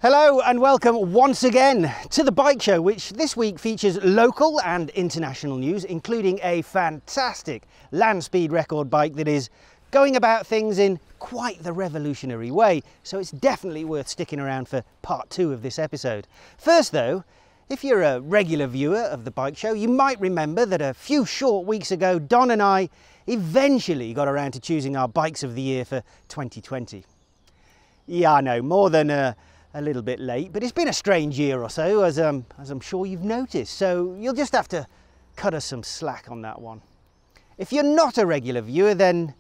Hello and welcome once again to the Bike Show, which this week features local and international news, including a fantastic land speed record bike that is going about things in quite the revolutionary way, so it's definitely worth sticking around for part 2 of this episode. First though, if you're a regular viewer of the Bike Show, you might remember that a few short weeks ago Don and I eventually got around to choosing our bikes of the year for 2020. Yeah, I know, more than a little bit late, but it's been a strange year or so, as I'm sure you've noticed, so you'll just have to cut us some slack on that one. If you're not a regular viewer, then,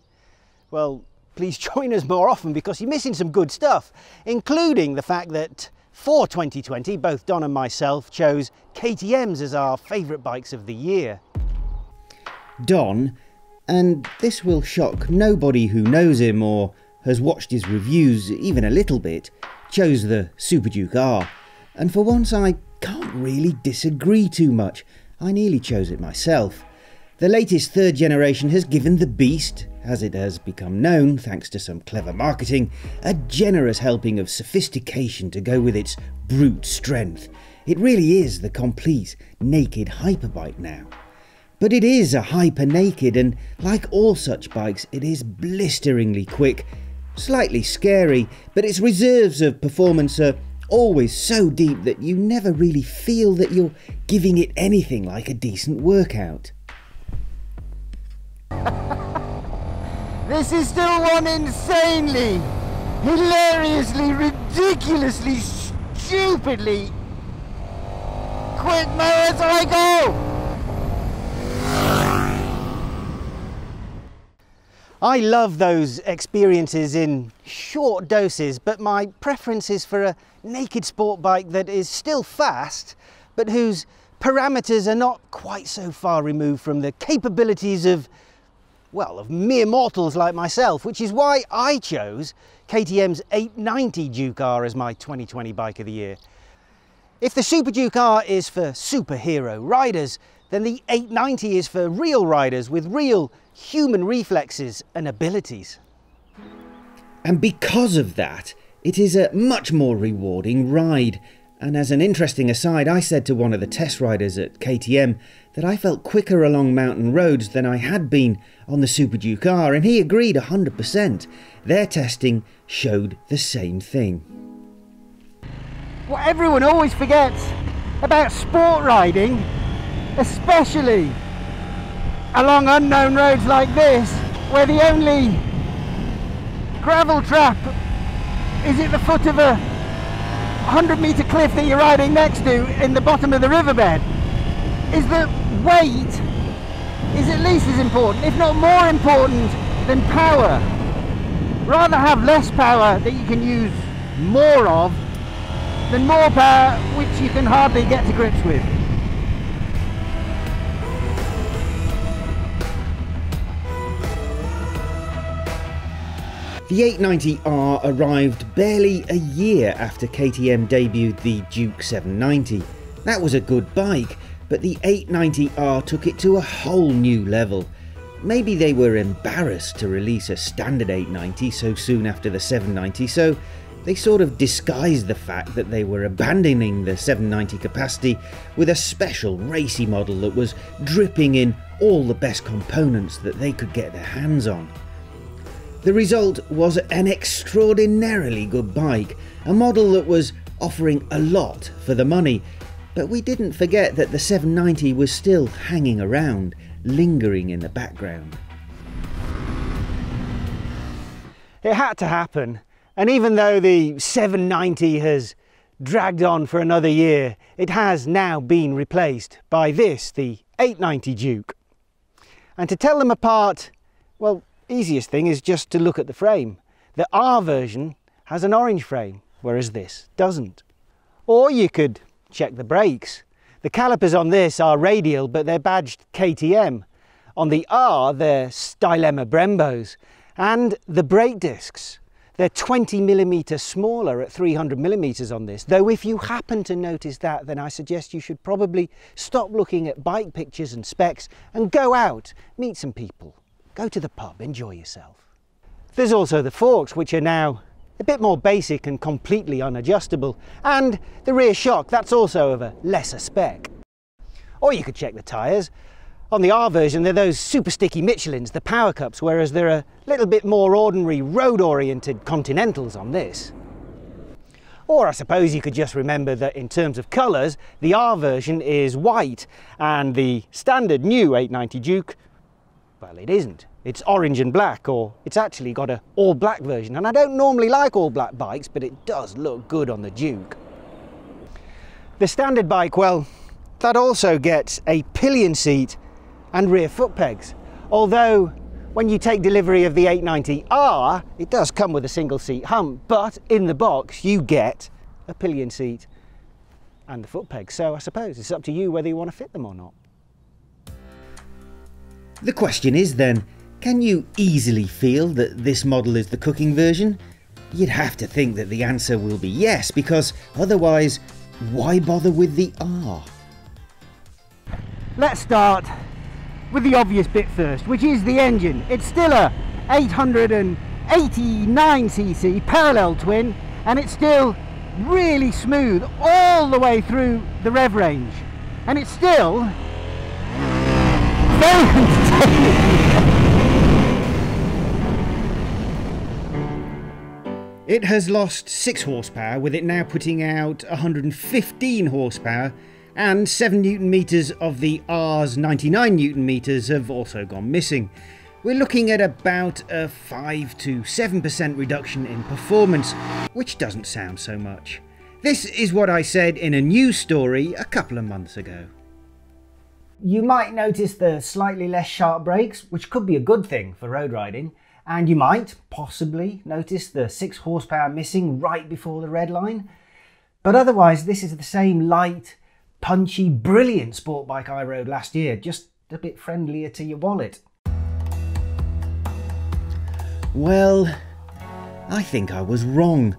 well, please join us more often because you're missing some good stuff, including the fact that for 2020, both Don and myself chose KTMs as our favourite bikes of the year. Don, and this will shock nobody who knows him or has watched his reviews even a little bit, chose the Super Duke R, and for once I can't really disagree too much. I nearly chose it myself. The latest third generation has given the beast, as it has become known thanks to some clever marketing, a generous helping of sophistication to go with its brute strength. It really is the complete naked hyperbike now. But it is a hyper naked, and like all such bikes, it is blisteringly quick. Slightly scary, but its reserves of performance are always so deep that you never really feel that you're giving it anything like a decent workout. This is still one insanely, hilariously, ridiculously, stupidly quick motor I go! I love those experiences in short doses, but my preference is for a naked sport bike that is still fast, but whose parameters are not quite so far removed from the capabilities of, well, of mere mortals like myself, which is why I chose KTM's 890 Duke R as my 2020 bike of the year. If the Super Duke R is for superhero riders, then the 890 is for real riders with real human reflexes and abilities. And because of that, it is a much more rewarding ride. And as an interesting aside, I said to one of the test riders at KTM that I felt quicker along mountain roads than I had been on the Super Duke R, and he agreed 100%. Their testing showed the same thing. What everyone always forgets about sport riding, especially along unknown roads like this, where the only gravel trap is at the foot of a 100-metre cliff that you're riding next to in the bottom of the riverbed, is that weight is at least as important, if not more important, than power. Rather have less power that you can use more of than more power which you can hardly get to grips with. The 890R arrived barely a year after KTM debuted the Duke 790. That was a good bike, but the 890R took it to a whole new level. Maybe they were embarrassed to release a standard 890 so soon after the 790, so they sort of disguised the fact that they were abandoning the 790 capacity with a special racy model that was dripping in all the best components that they could get their hands on. The result was an extraordinarily good bike, a model that was offering a lot for the money, but we didn't forget that the 790 was still hanging around, lingering in the background. It had to happen, and even though the 790 has dragged on for another year, it has now been replaced by this, the 890 Duke. And to tell them apart, well, easiest thing is just to look at the frame. The R version has an orange frame, whereas this doesn't. Or you could check the brakes. The calipers on this are radial, but they're badged KTM. On the R, they're Stylema Brembos. And the brake discs, they're 20mm smaller at 300mm on this. Though if you happen to notice that, then I suggest you should probably stop looking at bike pictures and specs and go out, meet some people. Go to the pub, enjoy yourself. There's also the forks, which are now a bit more basic and completely unadjustable. And the rear shock, that's also of a lesser spec. Or you could check the tyres. On the R version, they're those super sticky Michelins, the Power Cups, whereas they're a little bit more ordinary road-oriented Continentals on this. Or I suppose you could just remember that in terms of colours, the R version is white, and the standard new 890 Duke, well, it isn't. It's orange and black, or it's actually got an all-black version. And I don't normally like all-black bikes, but it does look good on the Duke. The standard bike, well, that also gets a pillion seat and rear foot pegs. Although, when you take delivery of the 890R, it does come with a single seat hump, but in the box you get a pillion seat and the foot pegs. So I suppose it's up to you whether you want to fit them or not. The question is then, can you easily feel that this model is the cooking version? You'd have to think that the answer will be yes, because otherwise, why bother with the R? Let's start with the obvious bit first, which is the engine. It's still a 889cc parallel twin, and it's still really smooth all the way through the rev range, and it's still very entertaining. It has lost 6 horsepower, with it now putting out 115 horsepower, and 7 Newton meters of the R's 99 Newton meters have also gone missing. We're looking at about a 5 to 7% reduction in performance, which doesn't sound so much. This is what I said in a news story a couple of months ago. You might notice the slightly less sharp brakes, which could be a good thing for road riding, and you might possibly notice the 6 horsepower missing right before the red line. But otherwise, this is the same light, punchy, brilliant sport bike I rode last year, just a bit friendlier to your wallet. Well, I think I was wrong.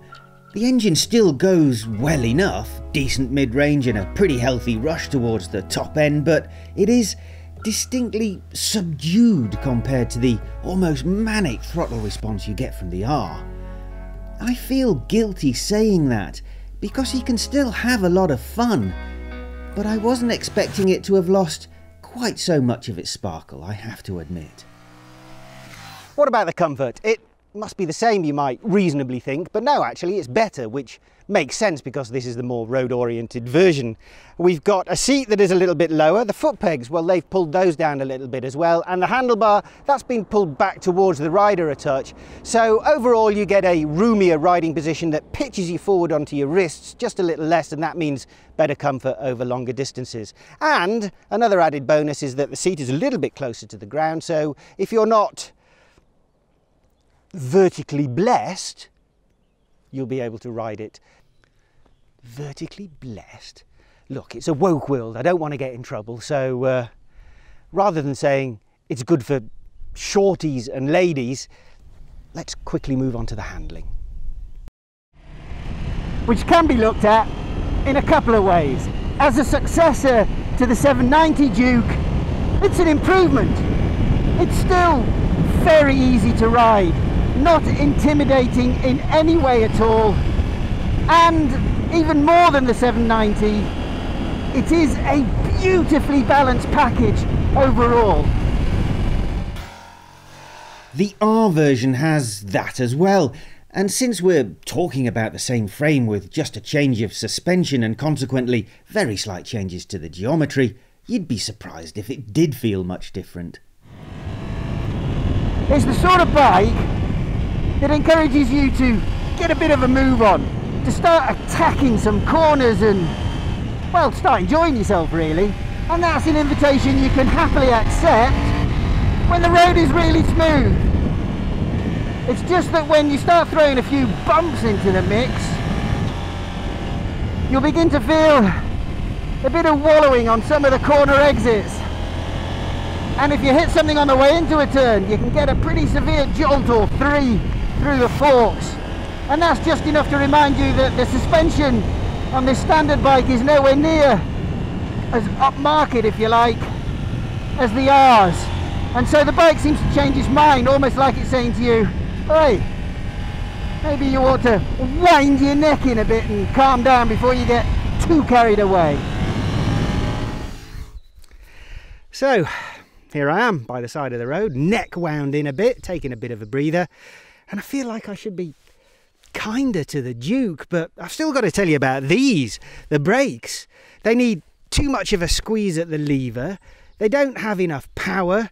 The engine still goes well enough, decent mid-range and a pretty healthy rush towards the top end, but it is distinctly subdued compared to the almost manic throttle response you get from the R. I feel guilty saying that, because you can still have a lot of fun, but I wasn't expecting it to have lost quite so much of its sparkle, I have to admit. What about the comfort? It must be the same, you might reasonably think, but no, actually it's better, which makes sense because this is the more road-oriented version. We've got a seat that is a little bit lower. The foot pegs, well, they've pulled those down a little bit as well, and the handlebar, that's been pulled back towards the rider a touch. So overall you get a roomier riding position that pitches you forward onto your wrists just a little less, and that means better comfort over longer distances. And another added bonus is that the seat is a little bit closer to the ground, so if you're not vertically blessed, you'll be able to ride it. Vertically blessed? Look, it's a woke world, I don't want to get in trouble, so rather than saying it's good for shorties and ladies, let's quickly move on to the handling. Which can be looked at in a couple of ways. As a successor to the 790 Duke, it's an improvement. It's still very easy to ride, not intimidating in any way at all, and even more than the 790, it is a beautifully balanced package overall. The R version has that as well, and since we're talking about the same frame with just a change of suspension and consequently very slight changes to the geometry, you'd be surprised if it did feel much different. It's the sort of bike that encourages you to get a bit of a move on, to start attacking some corners and, well, start enjoying yourself really. And that's an invitation you can happily accept when the road is really smooth. It's just that when you start throwing a few bumps into the mix, you'll begin to feel a bit of wallowing on some of the corner exits. And if you hit something on the way into a turn, you can get a pretty severe jolt or three through the forks. And that's just enough to remind you that the suspension on this standard bike is nowhere near as upmarket, if you like, as the R's. And so the bike seems to change its mind, almost like it's saying to you, hey, maybe you ought to wind your neck in a bit and calm down before you get too carried away. So, here I am by the side of the road, neck wound in a bit, taking a bit of a breather, and I feel like I should be kinder to the Duke, but I've still got to tell you about these, the brakes. They need too much of a squeeze at the lever, they don't have enough power,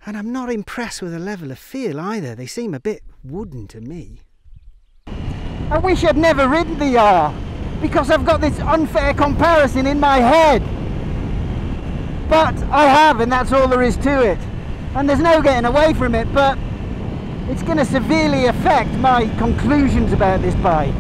and I'm not impressed with the level of feel either. They seem a bit wooden to me. I wish I'd never ridden the R, because I've got this unfair comparison in my head. But I have, and that's all there is to it. And there's no getting away from it, but it's going to severely affect my conclusions about this bike.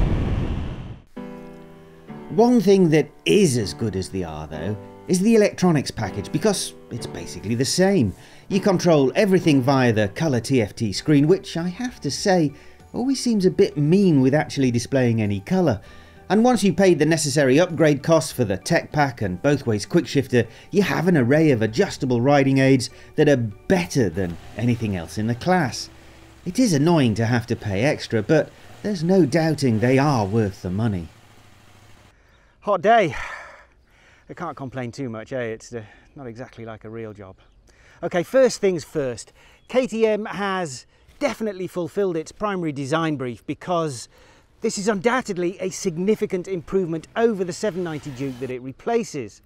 One thing that is as good as the R though is the electronics package, because it's basically the same. You control everything via the colour TFT screen, which I have to say always seems a bit mean with actually displaying any colour. And once you've paid the necessary upgrade costs for the tech pack and both-ways quickshifter, you have an array of adjustable riding aids that are better than anything else in the class. It is annoying to have to pay extra, but there's no doubting they are worth the money. Hot day. I can't complain too much, eh? It's not exactly like a real job. Okay, first things first. KTM has definitely fulfilled its primary design brief, because this is undoubtedly a significant improvement over the 790 Duke that it replaces.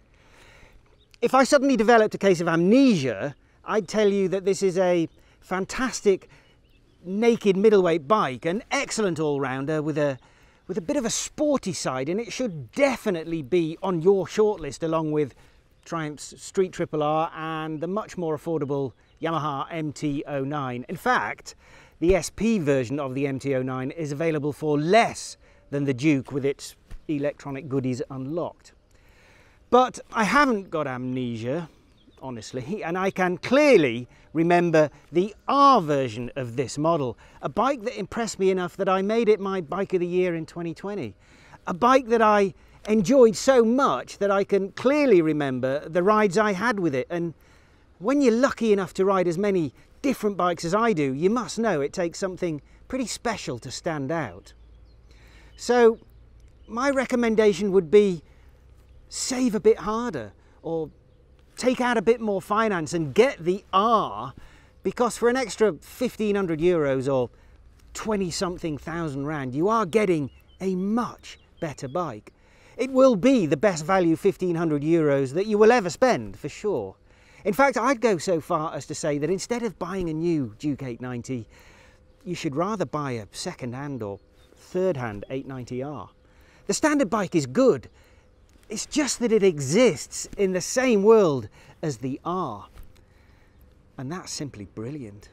If I suddenly developed a case of amnesia, I'd tell you that this is a fantastic naked middleweight bike, an excellent all-rounder with a bit of a sporty side, and it should definitely be on your shortlist along with Triumph's Street Triple R and the much more affordable Yamaha MT-09. In fact, the SP version of the MT-09 is available for less than the Duke with its electronic goodies unlocked. But I haven't got amnesia, honestly, and I can clearly remember the R version of this model, a bike that impressed me enough that I made it my Bike of the Year in 2020. A bike that I enjoyed so much that I can clearly remember the rides I had with it. And when you're lucky enough to ride as many different bikes as I do, you must know it takes something pretty special to stand out. So my recommendation would be save a bit harder, or take out a bit more finance and get the R, because for an extra 1,500 euros or 20-something thousand rand, you are getting a much better bike. It will be the best value 1,500 euros that you will ever spend, for sure. In fact, I'd go so far as to say that instead of buying a new Duke 890, you should rather buy a second-hand or third-hand 890R. The standard bike is good. It's just that it exists in the same world as the R. And that's simply brilliant.